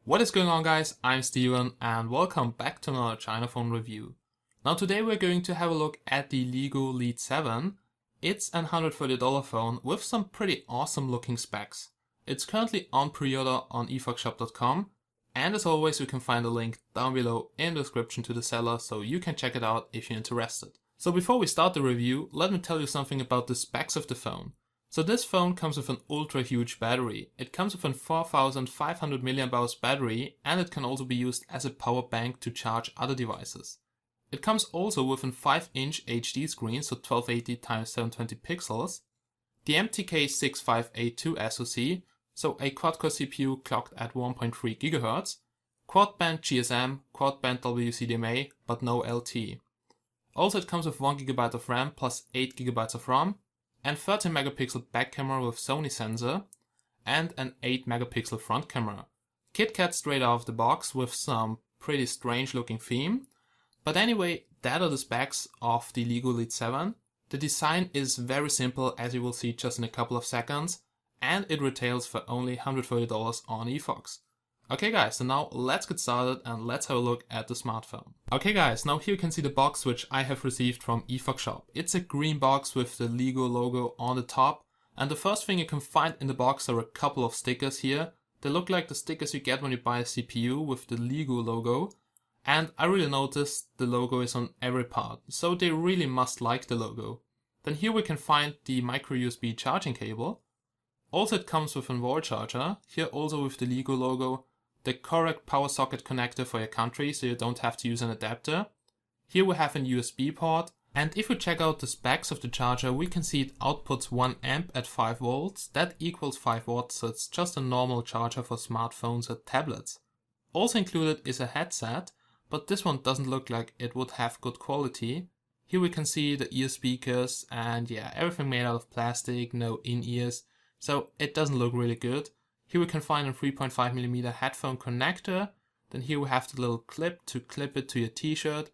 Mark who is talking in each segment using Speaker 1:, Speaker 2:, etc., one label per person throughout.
Speaker 1: What is going on, guys? I'm Steven and welcome back to another chinaphone review. Now today we're going to have a look at the Leagoo Lead 7. It's an $130 phone with some pretty awesome looking specs. It's currently on pre-order on efoxshop.com, and as always you can find a link down below in the description to the seller so you can check it out if you're interested. So before we start the review, let me tell you something about the specs of the phone. So this phone comes with an ultra huge battery. It comes with a 4500 mAh battery, and it can also be used as a power bank to charge other devices. It comes also with a 5-inch HD screen, so 1280x720 pixels, the MTK6582 SoC, so a quad-core CPU clocked at 1.3 GHz, quad-band GSM, quad-band WCDMA, but no LT. Also it comes with 1 GB of RAM plus 8 GB of ROM, and 13 megapixel back camera with Sony sensor, and an 8 megapixel front camera. KitKat straight out of the box with some pretty strange looking theme. But anyway, that are the specs of the Leagoo Lead 7. The design is very simple, as you will see just in a couple of seconds, and it retails for only $130 on efox. Okay guys, so now let's get started and let's have a look at the smartphone. Okay guys, now here you can see the box which I have received from efox shop. It's a green box with the Leagoo logo on the top, and the first thing you can find in the box are a couple of stickers here. They look like the stickers you get when you buy a CPU with the Leagoo logo, and I really noticed the logo is on every part, so they really must like the logo. Then here we can find the micro USB charging cable. Also it comes with a wall charger, here also with the Leagoo logo. The correct power socket connector for your country, so you don't have to use an adapter. Here we have a USB port, and if we check out the specs of the charger, we can see it outputs 1 amp at 5 volts. That equals 5 watts, so it's just a normal charger for smartphones or tablets. Also included is a headset, but this one doesn't look like it would have good quality. Here we can see the ear speakers, and yeah, everything made out of plastic, no in-ears, so it doesn't look really good. Here we can find a 3.5mm headphone connector. Then here we have the little clip to clip it to your t-shirt.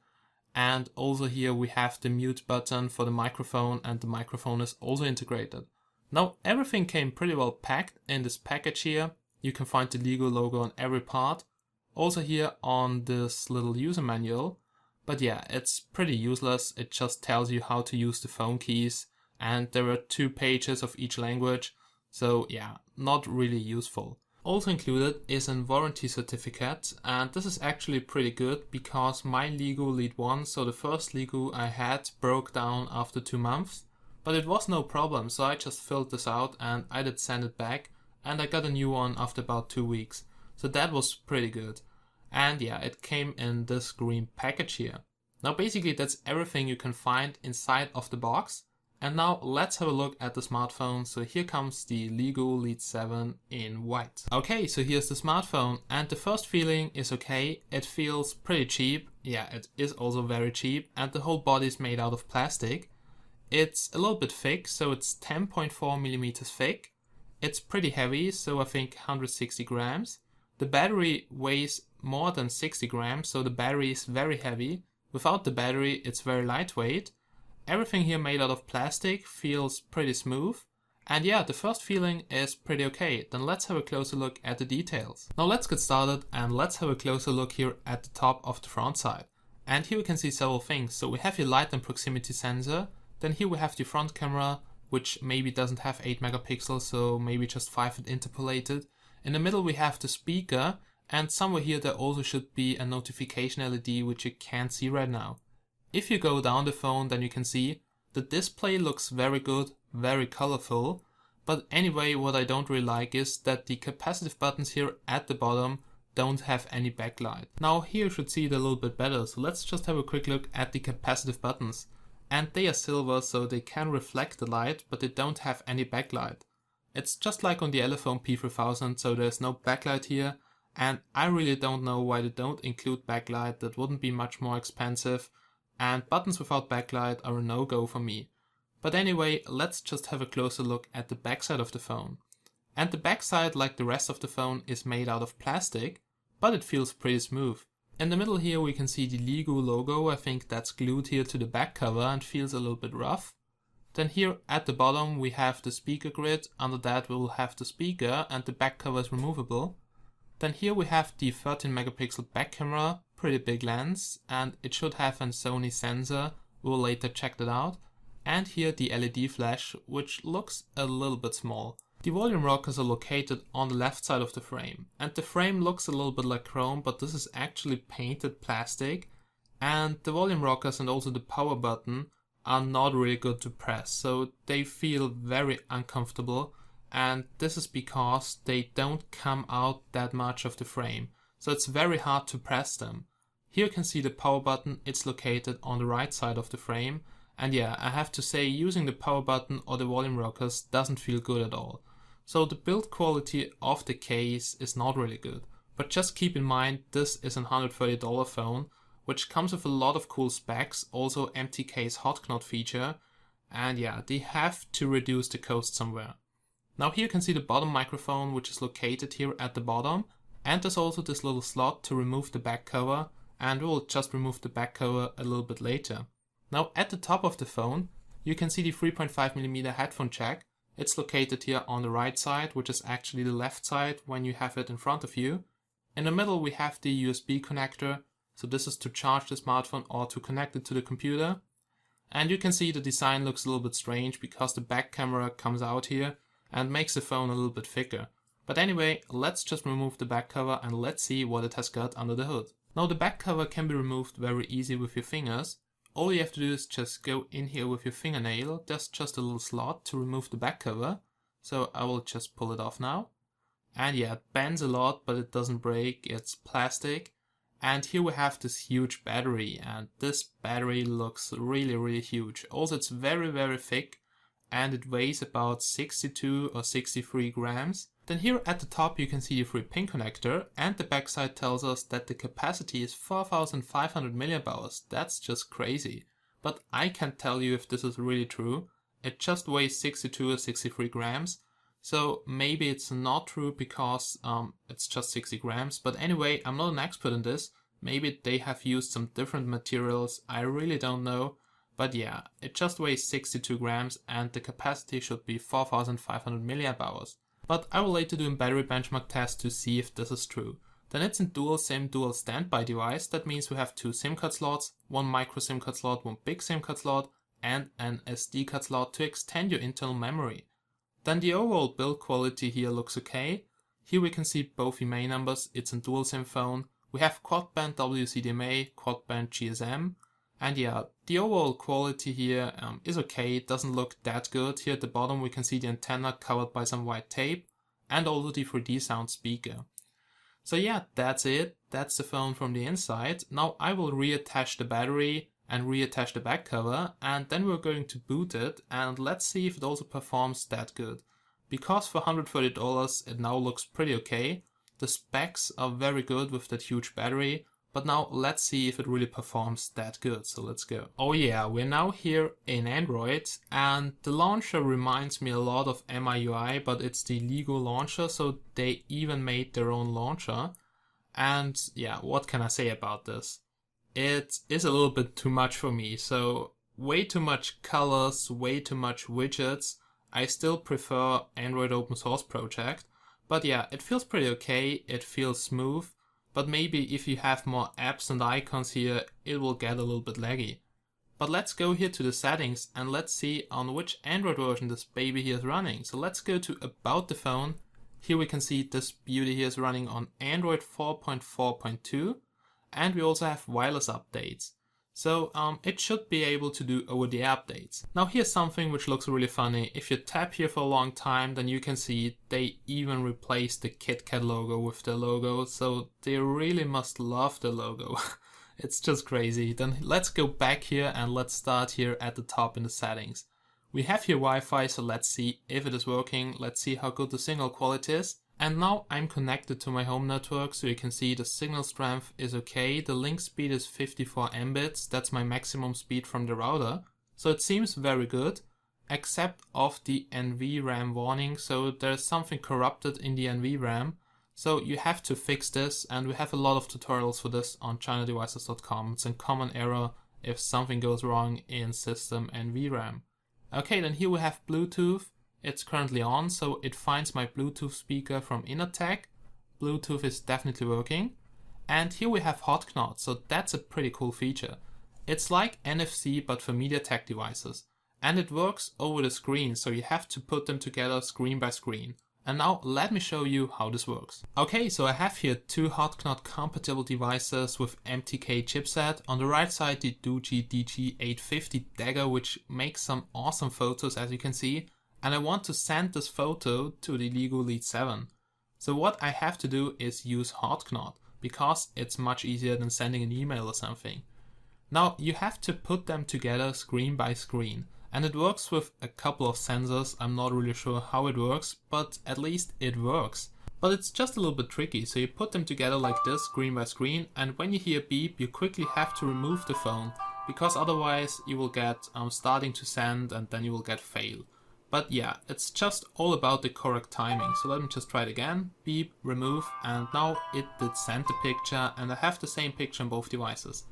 Speaker 1: And also here we have the mute button for the microphone, and the microphone is also integrated. Now everything came pretty well packed in this package here. You can find the Leagoo logo on every part. Also here on this little user manual. But yeah, it's pretty useless. It just tells you how to use the phone keys, and there are 2 pages of each language. So yeah, not really useful. Also included is a warranty certificate, and this is actually pretty good because my Leagoo Lead 1, so the first Leagoo I had, broke down after 2 months. But it was no problem, so I just filled this out and I did send it back, and I got a new one after about 2 weeks. So that was pretty good. And yeah, it came in this green package here. Now basically that's everything you can find inside of the box. And now let's have a look at the smartphone. So here comes the Leagoo Lead 7 in white. Okay, so here's the smartphone, and the first feeling is okay. It feels pretty cheap. Yeah, it is also very cheap, and the whole body is made out of plastic. It's a little bit thick, so it's 10.4mm thick. It's pretty heavy, so I think 160 grams. The battery weighs more than 60 grams, so the battery is very heavy. Without the battery, it's very lightweight. Everything here made out of plastic, feels pretty smooth. And yeah, the first feeling is pretty okay. Then let's have a closer look at the details. Now let's get started and let's have a closer look here at the top of the front side. And here we can see several things. So we have your light and proximity sensor. Then here we have the front camera, which maybe doesn't have 8 megapixels, so maybe just 5 and interpolated. In the middle we have the speaker, and somewhere here there also should be a notification LED, which you can't see right now. If you go down the phone, then you can see the display looks very good, very colorful. But anyway, what I don't really like is that the capacitive buttons here at the bottom don't have any backlight. Now here you should see it a little bit better, so let's just have a quick look at the capacitive buttons. And they are silver, so they can reflect the light, but they don't have any backlight. It's just like on the Elephone P3000, so there's no backlight here. And I really don't know why they don't include backlight. That wouldn't be much more expensive. And buttons without backlight are a no-go for me. But anyway, let's just have a closer look at the backside of the phone. And the backside, like the rest of the phone, is made out of plastic, but it feels pretty smooth. In the middle here we can see the Leagoo logo. I think that's glued here to the back cover and feels a little bit rough. Then here at the bottom we have the speaker grid. Under that we will have the speaker and the back cover is removable. Then here we have the 13 megapixel back camera, pretty big lens, and it should have a Sony sensor. We'll later check that out. And here the LED flash, which looks a little bit small. The volume rockers are located on the left side of the frame, and the frame looks a little bit like chrome, but this is actually painted plastic, and the volume rockers and also the power button are not really good to press, so they feel very uncomfortable, and this is because they don't come out that much of the frame, so it's very hard to press them. Here you can see the power button. It's located on the right side of the frame, and yeah, I have to say using the power button or the volume rockers doesn't feel good at all. So the build quality of the case is not really good, but just keep in mind this is a $130 phone, which comes with a lot of cool specs, also MTK's Hotknot feature, and yeah, they have to reduce the cost somewhere. Now here you can see the bottom microphone, which is located here at the bottom, and there's also this little slot to remove the back cover, and we'll just remove the back cover a little bit later. Now at the top of the phone, you can see the 3.5mm headphone jack. It's located here on the right side, which is actually the left side when you have it in front of you. In the middle we have the USB connector, so this is to charge the smartphone or to connect it to the computer. And you can see the design looks a little bit strange because the back camera comes out here and makes the phone a little bit thicker. But anyway, let's just remove the back cover and let's see what it has got under the hood. Now the back cover can be removed very easy with your fingers. All you have to do is just go in here with your fingernail. There's just a little slot to remove the back cover. So I will just pull it off now. And yeah, it bends a lot, but it doesn't break. It's plastic. And here we have this huge battery. And this battery looks really huge. Also, it's very thick. And it weighs about 62 or 63 grams. Then here at the top you can see the 3-pin connector, and the backside tells us that the capacity is 4500 mAh. That's just crazy. But I can't tell you if this is really true. It just weighs 62 or 63 grams. So maybe it's not true because it's just 60 grams. But anyway, I'm not an expert in this. Maybe they have used some different materials. I really don't know. But yeah, it just weighs 62 grams and the capacity should be 4500 mAh. But I will later do a battery benchmark test to see if this is true. Then it's in dual SIM dual standby device. That means we have 2 SIM card slots, 1 micro SIM card slot, 1 big SIM card slot, and an SD card slot to extend your internal memory. Then the overall build quality here looks okay. Here we can see both EMA numbers. It's a dual SIM phone. We have quad band WCDMA, quad band GSM. And yeah, the overall quality here is okay. It doesn't look that good. Here at the bottom we can see the antenna covered by some white tape and also the 3D sound speaker. So yeah, that's it. That's the phone from the inside. Now I will reattach the battery and reattach the back cover, and then we're going to boot it and let's see if it also performs that good. Because for $130 it now looks pretty okay. The specs are very good with that huge battery. But now let's see if it really performs that good, so let's go. Oh yeah, we're now here in Android, and the launcher reminds me a lot of MIUI, but it's the Leagoo launcher, so they even made their own launcher. And yeah, what can I say about this? It is a little bit too much for me, so way too much colors, way too much widgets. I still prefer Android open source project, but yeah, it feels pretty okay, it feels smooth. But maybe if you have more apps and icons here, it will get a little bit laggy. But let's go here to the settings and let's see on which Android version this baby here is running. So let's go to About the Phone. Here we can see this beauty here is running on Android 4.4.2, and we also have wireless updates. So it should be able to do over-the-air updates. Now here's something which looks really funny. If you tap here for a long time, then you can see they even replaced the KitKat logo with their logo. So they really must love the logo. It's just crazy. Then let's go back here and let's start here at the top in the settings. We have here Wi-Fi, so let's see if it is working. Let's see how good the signal quality is. And now I'm connected to my home network, so you can see the signal strength is okay. The link speed is 54 Mbits, that's my maximum speed from the router. So it seems very good, except of the NVRAM warning. So there's something corrupted in the NVRAM. So you have to fix this, and we have a lot of tutorials for this on chinadevices.com. It's a common error if something goes wrong in system and VRAM. Okay, then here we have Bluetooth. It's currently on, so it finds my Bluetooth speaker from Innertech. Bluetooth is definitely working. And here we have Hotknot, so that's a pretty cool feature. It's like NFC but for MediaTek devices. And it works over the screen, so you have to put them together screen by screen. And now let me show you how this works. Okay, so I have here two Hotknot compatible devices with MTK chipset. On the right side the Doogee DG850 Dagger, which makes some awesome photos as you can see. And I want to send this photo to the Leagoo Lead 7. So what I have to do is use Hotknot, because it's much easier than sending an email or something. Now you have to put them together screen by screen. And it works with a couple of sensors. I'm not really sure how it works, but at least it works. But it's just a little bit tricky, so you put them together like this, screen by screen, and when you hear beep, you quickly have to remove the phone, because otherwise you will get starting to send and then you will get fail. But yeah, it's just all about the correct timing. So let me just try it again, beep, remove, and now it did send the picture, and I have the same picture on both devices.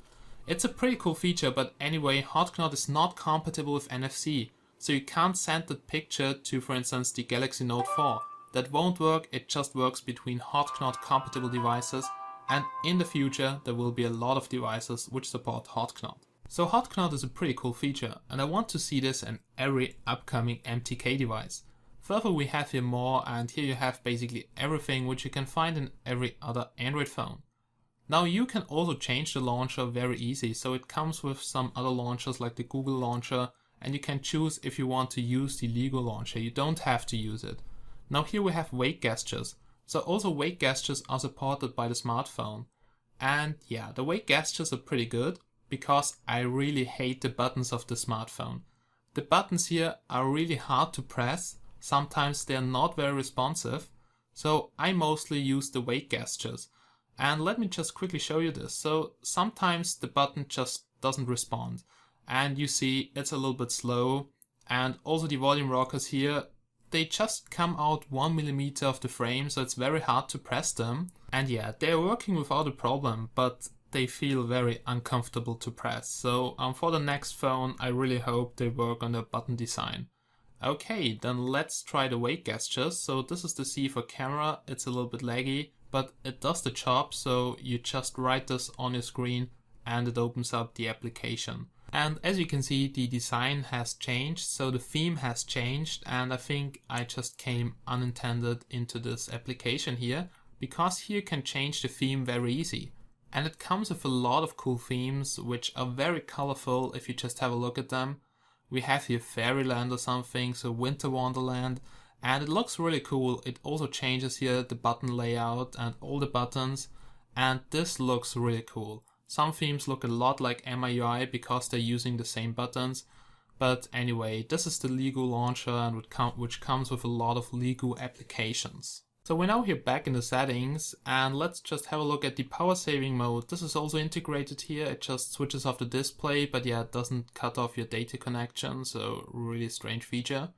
Speaker 1: It's a pretty cool feature, but anyway, Hotknot is not compatible with NFC, so you can't send that picture to, for instance, the Galaxy Note 4. That won't work, it just works between Hotknot compatible devices, and in the future there will be a lot of devices which support Hotknot. So Hotknot is a pretty cool feature, and I want to see this in every upcoming MTK device. Further we have here more, and here you have basically everything which you can find in every other Android phone. Now you can also change the launcher very easy, so it comes with some other launchers like the Google launcher, and you can choose if you want to use the Leagoo launcher. You don't have to use it. Now here we have wake gestures. So also wake gestures are supported by the smartphone. And yeah, the wake gestures are pretty good, because I really hate the buttons of the smartphone. The buttons here are really hard to press, sometimes they're not very responsive, so I mostly use the wake gestures. And let me just quickly show you this. So sometimes the button just doesn't respond, and you see it's a little bit slow, and also the volume rockers here, they just come out 1 millimeter of the frame, so it's very hard to press them. And yeah, they're working without a problem, but they feel very uncomfortable to press. So for the next phone, I really hope they work on the button design. Okay, then let's try the wake gestures. So this is the C for camera. It's a little bit laggy, but it does the job. So you just write this on your screen and it opens up the application. And as you can see, the design has changed. So the theme has changed, and I think I just came unintended into this application here, because here you can change the theme very easy. And it comes with a lot of cool themes, which are very colorful if you just have a look at them. We have here Fairyland or something, so Winter Wonderland, and it looks really cool. It also changes here the button layout and all the buttons, and this looks really cool. Some themes look a lot like MIUI because they're using the same buttons, but anyway, this is the Leagoo launcher, and which comes with a lot of Leagoo applications. So we're now here back in the settings, and let's just have a look at the power saving mode. This is also integrated here. It just switches off the display, but yeah, it doesn't cut off your data connection, so really strange feature.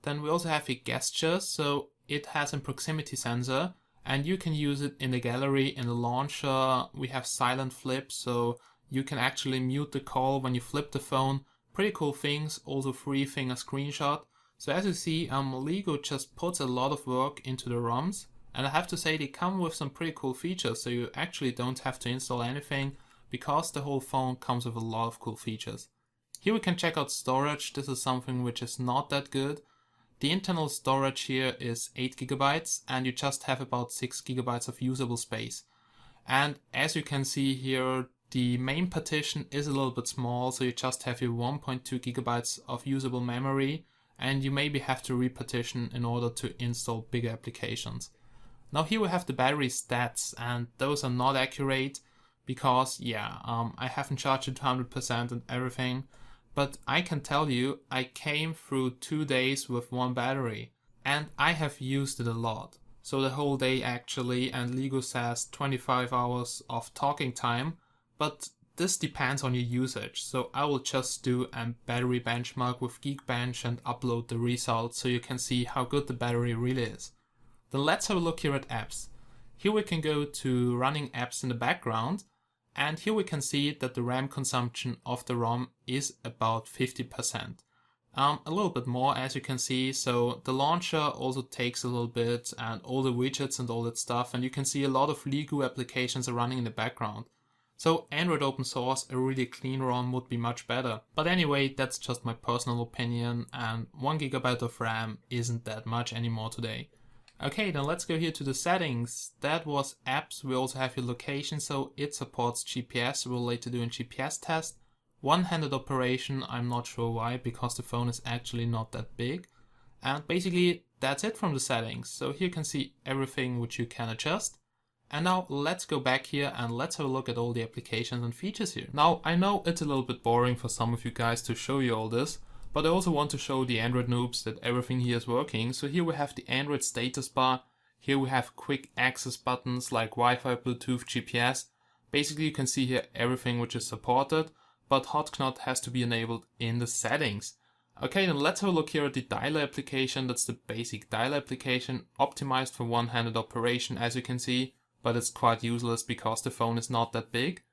Speaker 1: Then we also have here gestures, so it has a proximity sensor, and you can use it in the gallery, in the launcher. We have silent flip, so you can actually mute the call when you flip the phone. Pretty cool things, also 3-finger screenshot. So as you see, Leagoo just puts a lot of work into the ROMs, and I have to say they come with some pretty cool features, so you actually don't have to install anything, because the whole phone comes with a lot of cool features. Here we can check out storage. This is something which is not that good. The internal storage here is 8 GB, and you just have about 6 GB of usable space. And as you can see here, the main partition is a little bit small, so you just have your 1.2 GB of usable memory, and you maybe have to repartition in order to install bigger applications. Now here we have the battery stats, and those are not accurate because I haven't charged it to 100% and everything, but I can tell you I came through 2 days with one battery, and I have used it a lot. So the whole day actually, and Leagoo says 25 hours of talking time, but this depends on your usage, so I will just do a battery benchmark with Geekbench and upload the results so you can see how good the battery really is. Then let's have a look here at apps. Here we can go to running apps in the background, and here we can see that the RAM consumption of the ROM is about 50%. A little bit more, as you can see, so the launcher also takes a little bit, and all the widgets and all that stuff, and you can see a lot of Leagoo applications are running in the background. So Android open source, a really clean ROM would be much better. But anyway, that's just my personal opinion, and 1GB of RAM isn't that much anymore today. Okay, then let's go here to the settings. That was apps. We also have your location, so it supports GPS. We'll later do a GPS test. One-handed operation, I'm not sure why, because the phone is actually not that big. And basically, that's it from the settings. So here you can see everything which you can adjust. And now let's go back here and let's have a look at all the applications and features here. Now, I know it's a little bit boring for some of you guys to show you all this, but I also want to show the Android noobs that everything here is working. So here we have the Android status bar. Here we have quick access buttons like Wi-Fi, Bluetooth, GPS. Basically, you can see here everything which is supported, but Hotknot has to be enabled in the settings. Okay, then let's have a look here at the dialer application. That's the basic dialer application, optimized for one-handed operation, as you can see, but it's quite useless because the phone is not that big.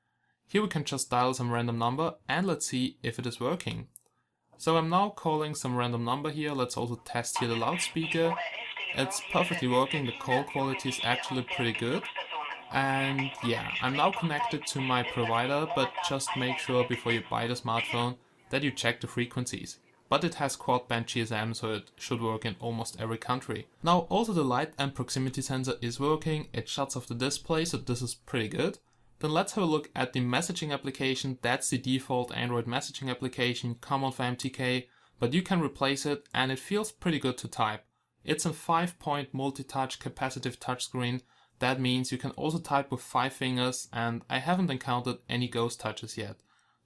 Speaker 1: Here we can just dial some random number and let's see if it is working. So I'm now calling some random number here. Let's also test here the loudspeaker. It's perfectly working. The call quality is actually pretty good. And yeah, I'm now connected to my provider, but just make sure before you buy the smartphone that you check the frequencies. But it has quad band GSM, so it should work in almost every country. Now also the light and proximity sensor is working. It shuts off the display, so this is pretty good. Then let's have a look at the messaging application. That's the default Android messaging application, common for MTK, but you can replace it and it feels pretty good to type. It's a 5-point multi-touch capacitive touchscreen. That means you can also type with 5 fingers, and I haven't encountered any ghost touches yet.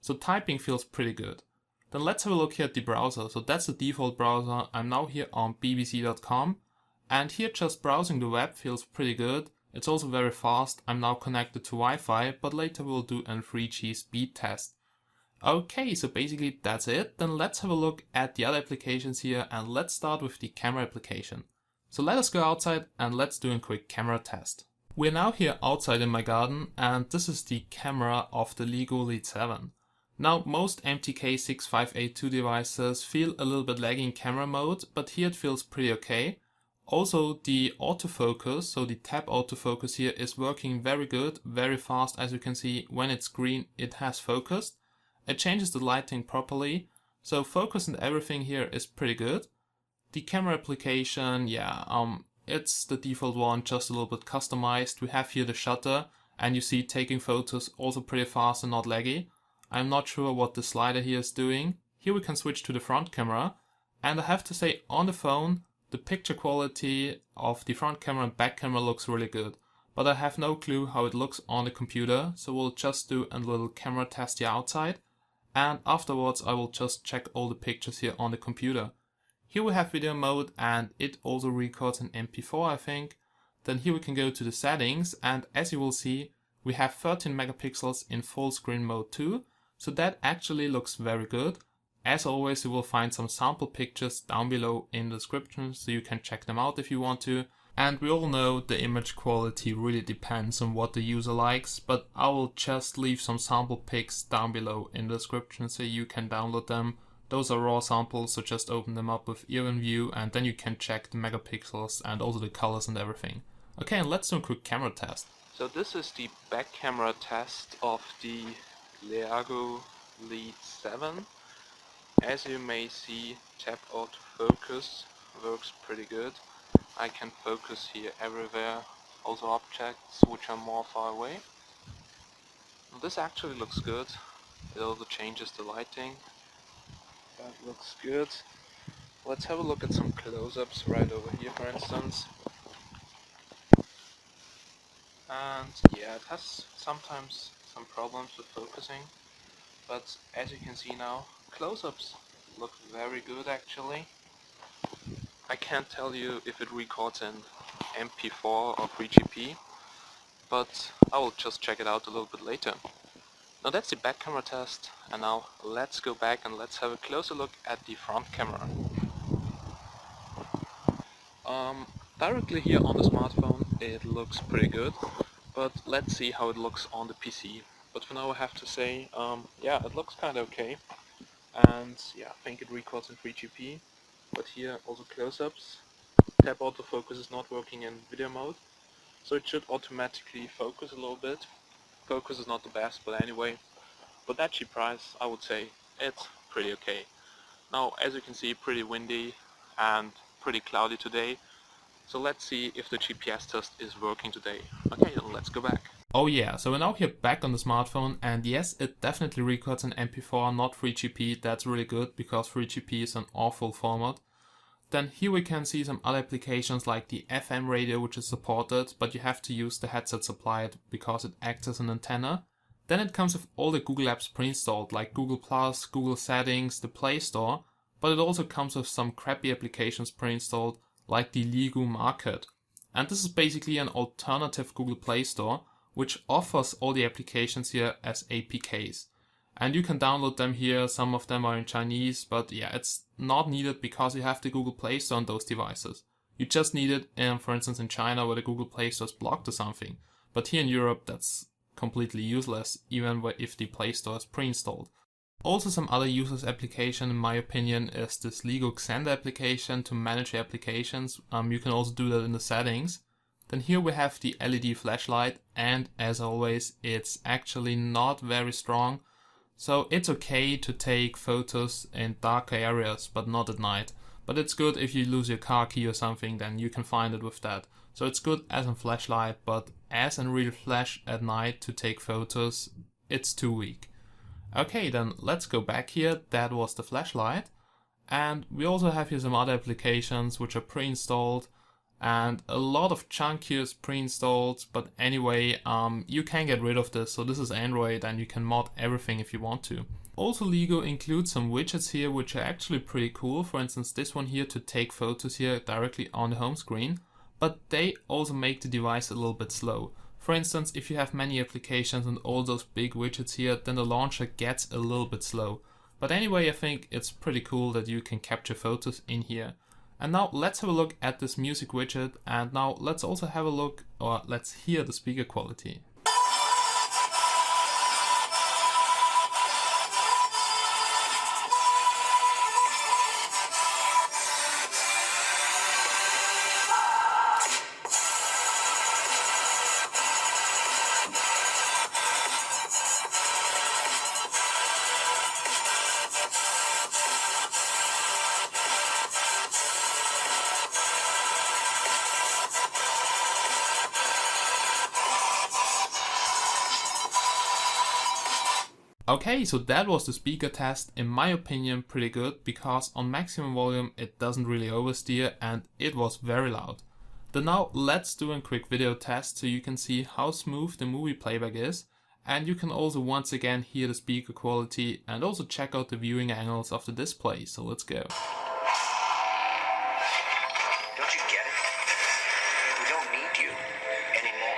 Speaker 1: So typing feels pretty good. Then let's have a look here at the browser. So that's the default browser. I'm now here on bbc.com, and here just browsing the web feels pretty good. It's also very fast. I'm now connected to Wi-Fi, but later we'll do a 3G speed test. Okay, so basically that's it. Then let's have a look at the other applications here, and let's start with the camera application. So let us go outside and let's do a quick camera test. We're now here outside in my garden, and this is the camera of the Leagoo Lead 7. Now most MTK 6582 devices feel a little bit laggy in camera mode, but here it feels pretty okay. Also the autofocus, so the tab autofocus here is working very good, very fast. As you can see, when it's green it has focused. It changes the lighting properly, so focus and everything here is pretty good. The camera application, yeah, it's the default one, just a little bit customized. We have here the shutter, and you see taking photos also pretty fast and not laggy. I'm not sure what the slider here is doing. Here we can switch to the front camera, and I have to say on the phone, the picture quality of the front camera and back camera looks really good. But I have no clue how it looks on the computer, so we'll just do a little camera test here outside, and afterwards I will just check all the pictures here on the computer. Here we have video mode, and it also records an MP4, I think. Then here we can go to the settings, and as you will see, we have 13 megapixels in full screen mode too, so that actually looks very good. As always, you will find some sample pictures down below in the description, so you can check them out if you want to. And we all know the image quality really depends on what the user likes, but I will just leave some sample pics down below in the description so you can download them. Those are raw samples, so just open them up with EvenView and then you can check the megapixels and also the colors and everything. Okay, and let's do a quick camera test. So this is the back camera test of the Leagoo Lead 7. As you may see, tab autofocus works pretty good. I can focus here everywhere, also objects which are more far away. This actually looks good. It also changes the lighting. That looks good. Let's have a look at some close-ups right over here, for instance. And yeah, it has sometimes some problems with focusing, but as you can see now, close-ups look very good actually. I can't tell you if it records in MP4 or 3GP, but I will just check it out a little bit later. Now that's the back camera test, and now let's go back and let's have a closer look at the front camera. Directly here on the smartphone it looks pretty good, but let's see how it looks on the PC. But for now I have to say, yeah, it looks kind of okay, and yeah, I think it records in 3GP, but here also close-ups. Tab autofocus is not working in video mode, so it should automatically focus a little bit. Focus is not the best, but anyway, for that cheap price I would say it's pretty okay. Now, as you can see, pretty windy and pretty cloudy today, so let's see if the GPS test is working today. Okay, then let's go back. Oh yeah, so we're now here back on the smartphone, and yes, it definitely records in MP4, not 3GP. That's really good because 3GP is an awful format. Then here we can see some other applications like the FM radio, which is supported, but you have to use the headset supplied because it acts as an antenna. Then it comes with all the Google apps pre-installed, like Google+, Google Settings, the Play Store, but it also comes with some crappy applications pre-installed, like the Leagoo Market. And this is basically an alternative Google Play Store, which offers all the applications here as APKs. And you can download them here, some of them are in Chinese, but yeah, it's not needed because you have the Google Play Store on those devices. You just need it, for instance, in China where the Google Play Store is blocked or something. But here in Europe, that's completely useless, even if the Play Store is pre-installed. Also, some other useless application, in my opinion, is this Leagoo Xender application to manage your applications. You can also do that in the settings. Then here we have the LED flashlight, and as always, it's actually not very strong. So it's okay to take photos in darker areas, but not at night. But it's good if you lose your car key or something, then you can find it with that. So it's good as a flashlight, but as a real flash at night to take photos, it's too weak. Okay, then let's go back here. That was the flashlight. And we also have here some other applications which are pre-installed. And a lot of junk here is pre-installed, but anyway, you can get rid of this. So this is Android and you can mod everything if you want to. Also, Leagoo includes some widgets here which are actually pretty cool. For instance, this one here to take photos here directly on the home screen, but they also make the device a little bit slow. For instance, if you have many applications and all those big widgets here, then the launcher gets a little bit slow. But anyway, I think it's pretty cool that you can capture photos in here. And now let's have a look at this music widget, and now let's also have a look, or let's hear the speaker quality. Okay, so that was the speaker test. In my opinion, pretty good, because on maximum volume it doesn't really oversteer and it was very loud. Then now let's do a quick video test so you can see how smooth the movie playback is, and you can also once again hear the speaker quality and also check out the viewing angles of the display. So let's go.
Speaker 2: Don't you get it? We don't need you anymore.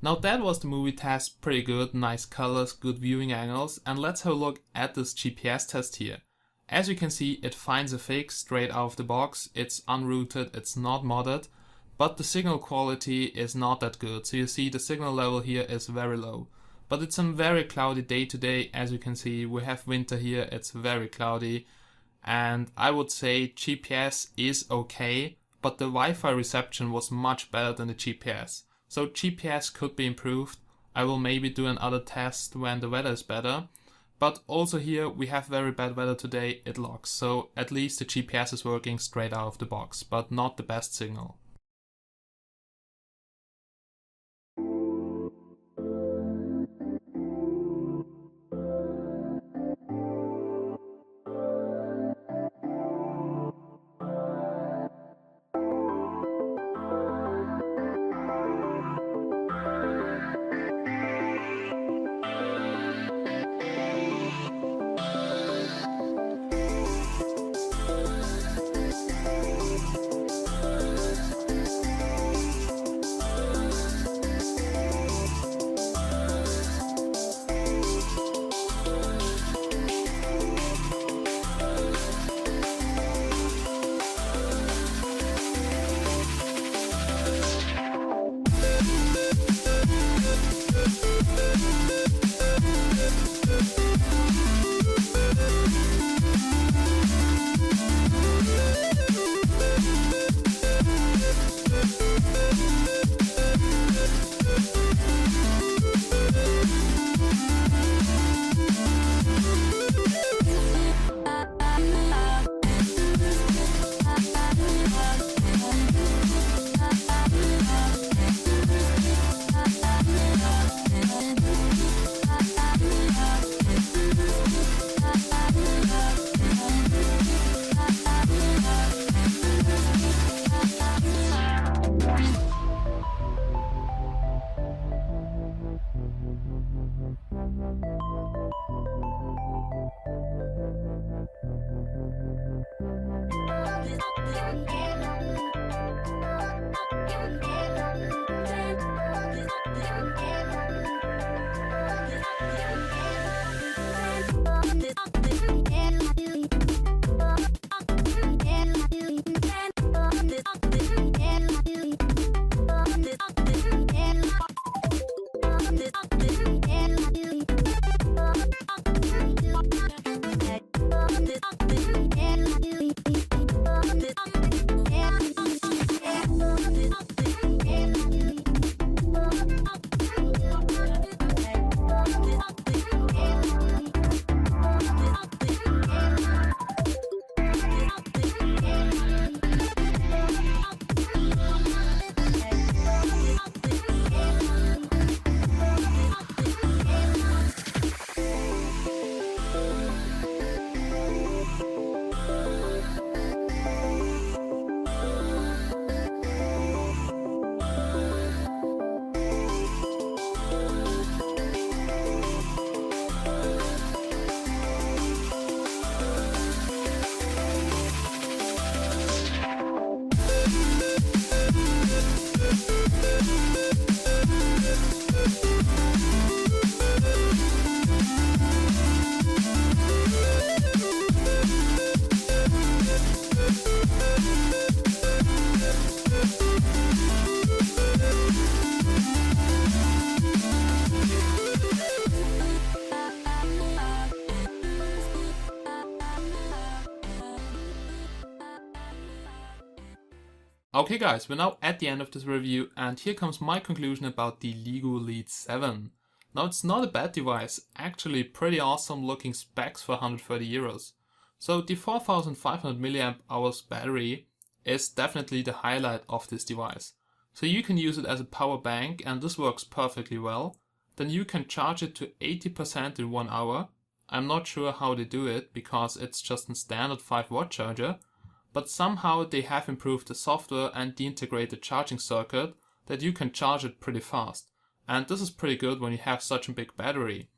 Speaker 1: Now that was the movie test, pretty good, nice colors, good viewing angles, and let's have a look at this GPS test here. As you can see, it finds a fix straight out of the box, it's unrooted, it's not modded, but the signal quality is not that good. So you see the signal level here is very low. But it's a very cloudy day today, as you can see, we have winter here, it's very cloudy, and I would say GPS is okay, but the Wi-Fi reception was much better than the GPS. So GPS could be improved. I will maybe do another test when the weather is better. But also here we have very bad weather today, it locks. So at least the GPS is working straight out of the box, but not the best signal. Okay guys, we're now at the end of this review and here comes my conclusion about the Leagoo Lead 7. Now it's not a bad device, actually pretty awesome looking specs for 130 euros. So the 4500 mAh battery is definitely the highlight of this device. So you can use it as a power bank and this works perfectly well. Then you can charge it to 80% in 1 hour. I'm not sure how they do it because it's just a standard 5-watt charger. But somehow they have improved the software and the integrated charging circuit that you can charge it pretty fast. And this is pretty good when you have such a big battery.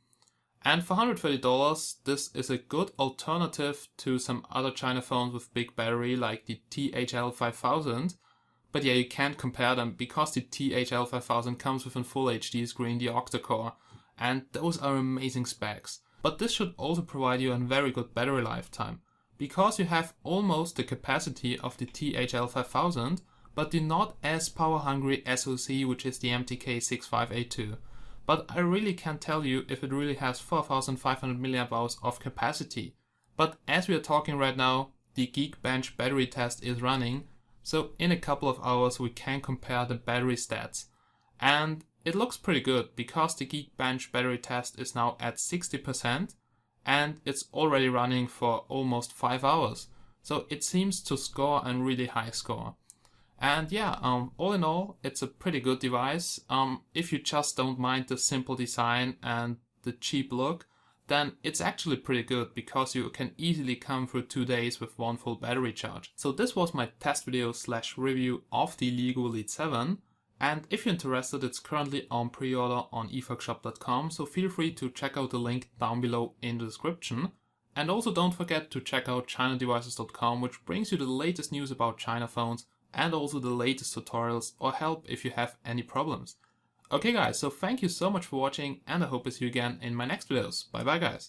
Speaker 1: And for $130, this is a good alternative to some other China phones with big battery like the THL 5000. But yeah, you can't compare them because the THL 5000 comes with a full HD screen, the octa-core, and those are amazing specs. But this should also provide you a very good battery lifetime. Because you have almost the capacity of the THL 5000, but the not as power hungry SoC, which is the MTK 6582. But I really can't tell you if it really has 4500 mAh of capacity. But as we are talking right now, the Geekbench battery test is running, so in a couple of hours we can compare the battery stats. And it looks pretty good because the Geekbench battery test is now at 60%. And it's already running for almost 5 hours. So it seems to score a really high score. And yeah, all in all, it's a pretty good device. If you just don't mind the simple design and the cheap look, then it's actually pretty good because you can easily come through 2 days with 1 full battery charge. So this was my test video / review of the Leagoo Lead 7. And if you're interested, it's currently on pre-order on efoxshop.com, so feel free to check out the link down below in the description. And also don't forget to check out chinadevices.com, which brings you the latest news about China phones and also the latest tutorials or help if you have any problems. Okay guys, so thank you so much for watching and I hope to see you again in my next videos. Bye bye guys.